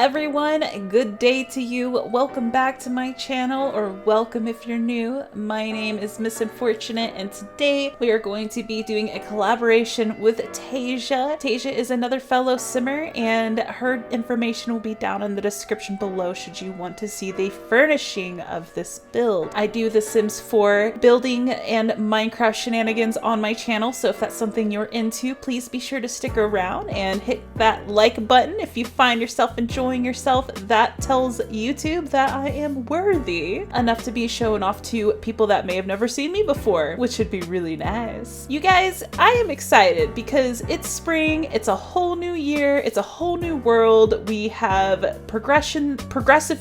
everyone, good day to you. Welcome back to my channel, or welcome if you're new. My name is Miss Unfortunate, and today we are going to be doing a collaboration with Tasia. Tasia is another fellow simmer, and her information will be down in the description below should you want to see the furnishing of this build. I do the Sims 4 building and Minecraft shenanigans on my channel, so if that's something you're into, please be sure to stick around and hit that like button if you find yourself enjoying yourself. That tells YouTube that I am worthy enough to be shown off to people that may have never seen me before, which would be really nice. You guys, I am excited because it's spring, it's a whole new year, it's a whole new world. We have progressive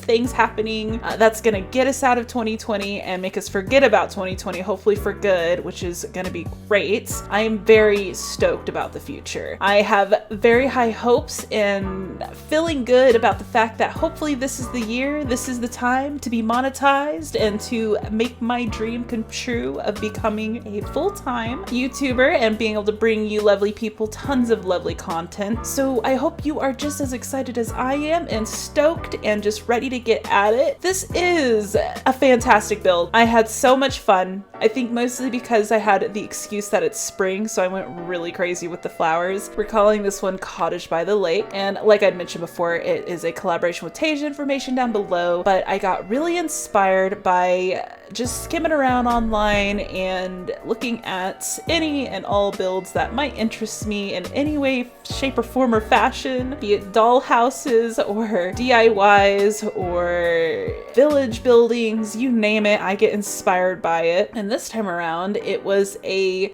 things happening that's gonna get us out of 2020 and make us forget about 2020, hopefully for good, which is gonna be great. I am very stoked about the future. I have very high hopes and feeling good about the fact that hopefully this is the year, this is the time to be monetized and to make my dream come true of becoming a full-time YouTuber and being able to bring you lovely people tons of lovely content. So I hope you are just as excited as I am and stoked and just ready to get at it. This is a fantastic build. I had so much fun. I think mostly because I had the excuse that it's spring, so I went really crazy with the flowers. We're calling this one Cottage by the Lake, and like I'd mentioned before, it is a collaboration with Tasia, information down below, but I got really inspired by just skimming around online and looking at any and all builds that might interest me in any way, shape, or form or fashion, be it doll houses or DIYs or village buildings, you name it, I get inspired by it. And this time around, it was a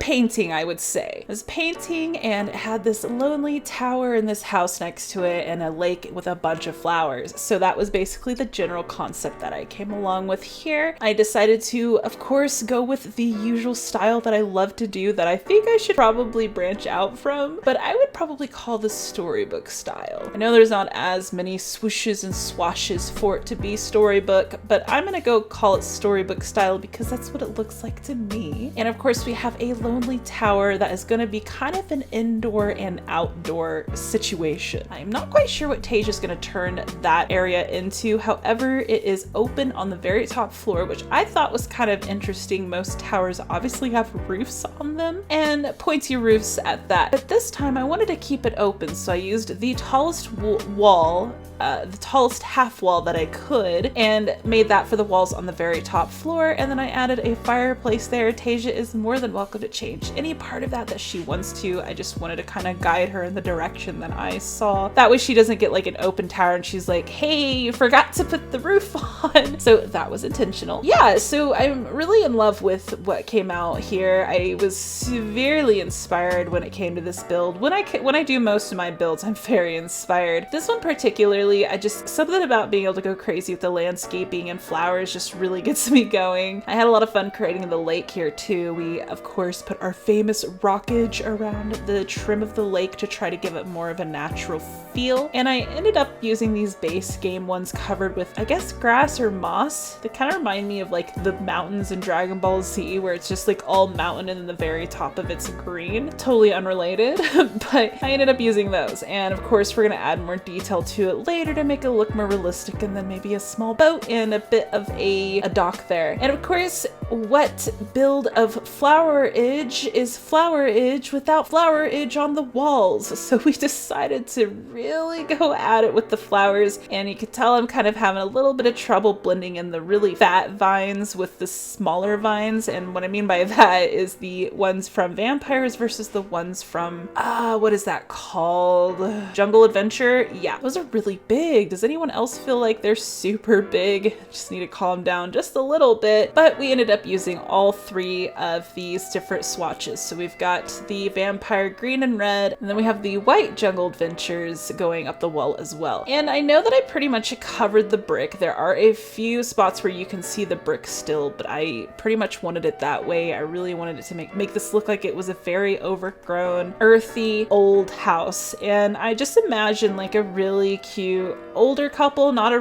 painting, I would say. It was painting, and it had this lonely tower and this house next to it and a lake with a bunch of flowers. So that was basically the general concept that I came along with here. I decided to, of course, go with the usual style that I love to do that I think I should probably branch out from, but I would probably call this storybook style. I know there's not as many swooshes and swashes for it to be storybook, but I'm gonna go call it storybook style because that's what it looks like to me. And of course we have a lonely tower that is gonna be kind of an indoor and outdoor situation. I'm not quite sure what Tasia is gonna turn that area into. However, it is open on the very top floor, which I thought was kind of interesting. Most towers obviously have roofs on them, and pointy roofs at that. But this time I wanted to keep it open, so I used the tallest wall, the tallest half wall that I could, and made that for the walls on the very top floor, and then I added a fireplace there. Tasia is more than welcome to change any part of that she wants to. I just wanted to kind of guide her in the direction that I saw. That way she doesn't get like an open tower and she's like, hey, you forgot to put the roof on. So that was intentional. Yeah, so I'm really in love with what came out here. I was severely inspired when it came to this build. When I do most of my builds, I'm very inspired. This one particularly, something about being able to go crazy with the landscaping and flowers just really gets me going. I had a lot of fun creating the lake here too. We of course put our famous rockage around the trim of the lake to try to give it more of a natural feel. And I ended up using these base game ones covered with, I guess, grass or moss. They kind of remind me of like the mountains in Dragon Ball Z, where it's just like all mountain and then the very top of it's green. Totally unrelated, but I ended up using those. And of course, we're gonna add more detail to it later to make it look more realistic, and then maybe a small boat and a bit of a dock there. And of course, what build of flowerage is flowerage without flowerage on the walls? So we decided to really go at it with the flowers, and you could tell I'm kind of having a little bit of trouble blending in the really fat vines with the smaller vines. And what I mean by that is the ones from Vampires versus the ones from, what is that called? Jungle Adventure? Yeah, those are really big. Does anyone else feel like they're super big? Just need to calm down just a little bit. But we ended up using all three of these different swatches. So we've got the vampire green and red, and then we have the white Jungle Adventures going up the wall as well. And I know that I pretty much covered the brick. There are a few spots where you can see the brick still, but I pretty much wanted it that way. I really wanted it to make this look like it was a very overgrown, earthy, old house. And I just imagined like a really cute older couple, not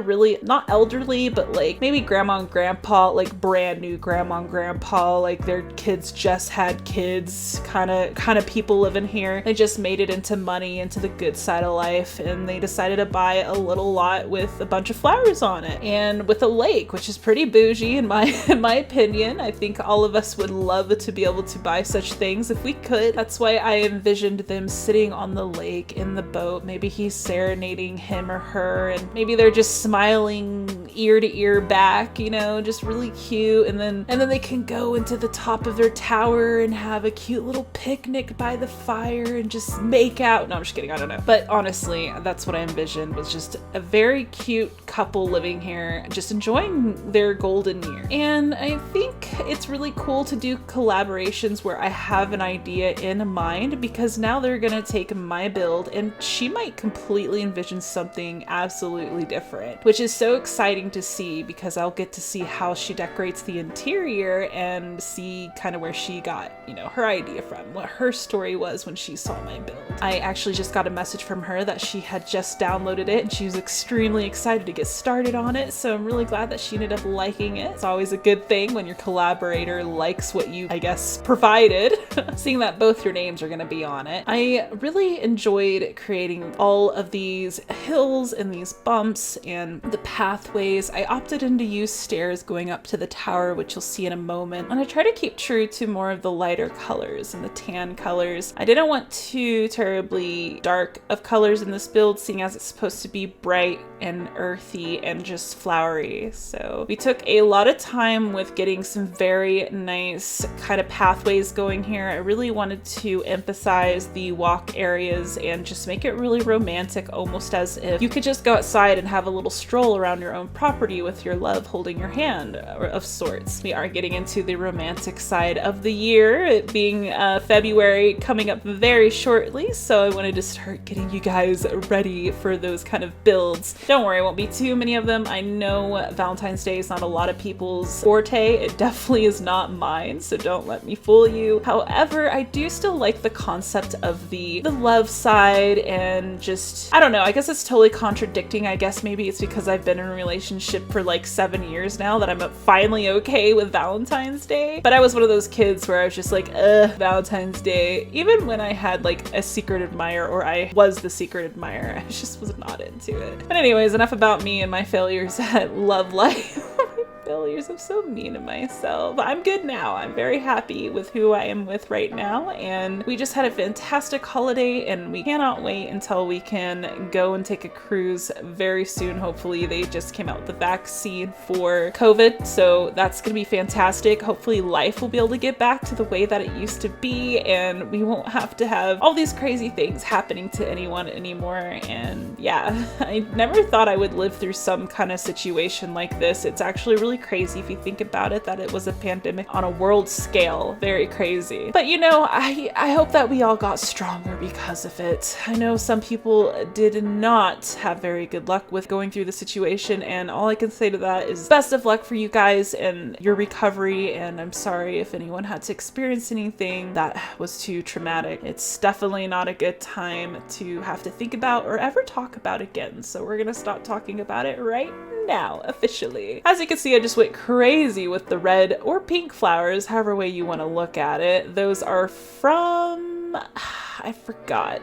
elderly, but like maybe grandma and grandpa, like brand new grandma grandma and grandpa, like their kids just had kids, kind of people living here. They just made it into money, into the good side of life, and they decided to buy a little lot with a bunch of flowers on it and with a lake, which is pretty bougie in my opinion. I think all of us would love to be able to buy such things if we could. That's why I envisioned them sitting on the lake in the boat. Maybe he's serenading him or her, and maybe they're just smiling ear to ear back, you know, just really cute. And then they can go into the top of their tower and have a cute little picnic by the fire and just make out. No, I'm just kidding, I don't know. But honestly, that's what I envisioned, was just a very cute couple living here, just enjoying their golden year. And I think it's really cool to do collaborations where I have an idea in mind, because now they're gonna take my build and she might completely envision something absolutely different, which is so exciting to see, because I'll get to see how she decorates the interior and see kind of where she got, you know, her idea from, what her story was when she saw my build. I actually just got a message from her that she had just downloaded it and she was extremely excited to get started on it, so I'm really glad that she ended up liking it. It's always a good thing when your collaborator likes what you, I guess, provided. Seeing that both your names are going to be on it. I really enjoyed creating all of these hills and these bumps and the pathways. I opted in to use stairs going up to the tower, which you'll see in a moment, and I try to keep true to more of the lighter colors and the tan colors. I didn't want too terribly dark of colors in this build, seeing as it's supposed to be bright and earthy and just flowery. So we took a lot of time with getting some very nice kind of pathways going here. I really wanted to emphasize the walk areas and just make it really romantic, almost as if you could just go outside and have a little stroll around your own property with your love holding your hand of sorts. We are getting into the romantic side of the year, it being February coming up very shortly, so I wanted to start getting you guys ready for those kind of builds. Don't worry, it won't be too many of them. I know Valentine's Day is not a lot of people's forte. It definitely is not mine, so don't let me fool you. However, I do still like the concept of the love side, and just, I don't know, I guess it's totally contradicting. I guess maybe it's because I've been in a relationship for like 7 years now that I'm finally okay with Valentine's Day. But I was one of those kids where I was just like, Valentine's Day. Even when I had like a secret admirer, or I was the secret admirer, I just was not into it. But anyways, enough about me and my failures at love life. Failures. I'm so mean to myself. I'm good now. I'm very happy with who I am with right now, and we just had a fantastic holiday, and we cannot wait until we can go and take a cruise very soon. Hopefully they just came out with the vaccine for COVID, so that's gonna be fantastic. Hopefully life will be able to get back to the way that it used to be, and we won't have to have all these crazy things happening to anyone anymore. And yeah, I never thought I would live through some kind of situation like this. It's actually really crazy if you think about it, that it was a pandemic on a world scale. Very crazy. But you know, I hope that we all got stronger because of it. I know some people did not have very good luck with going through the situation, and all I can say to that is best of luck for you guys and your recovery, and I'm sorry if anyone had to experience anything that was too traumatic. It's definitely not a good time to have to think about or ever talk about again, so we're gonna stop talking about it right now, officially. As you can see, I just went crazy with the red or pink flowers, however way you want to look at it. Those are from, I forgot.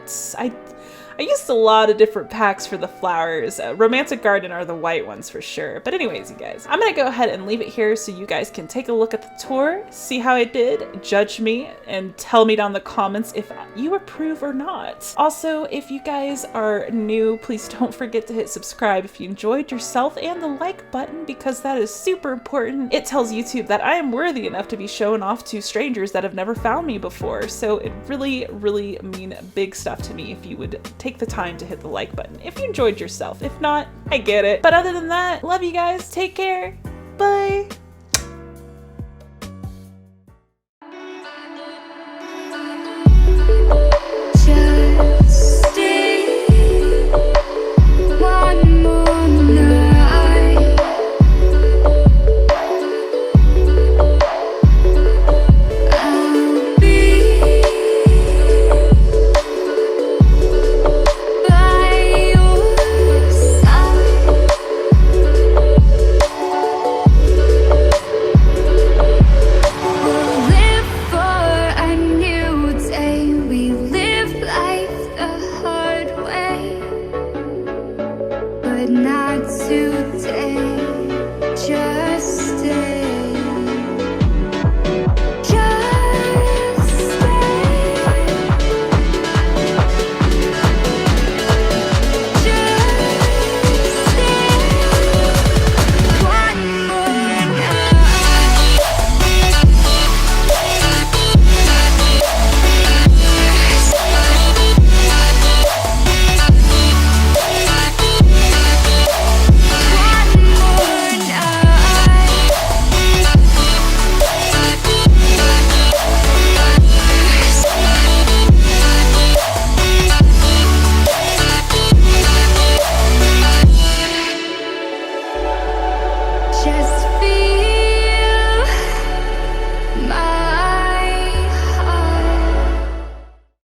I used a lot of different packs for the flowers. Romantic Garden are the white ones for sure. But anyways, you guys, I'm gonna go ahead and leave it here so you guys can take a look at the tour, see how I did, judge me, and tell me down in the comments if you approve or not. Also, if you guys are new, please don't forget to hit subscribe if you enjoyed yourself, and the like button, because that is super important. It tells YouTube that I am worthy enough to be shown off to strangers that have never found me before. So it really, really mean big stuff to me if you would take the time to hit the like button if you enjoyed yourself. If not, I get it. But other than that, love you guys. Take care. Bye.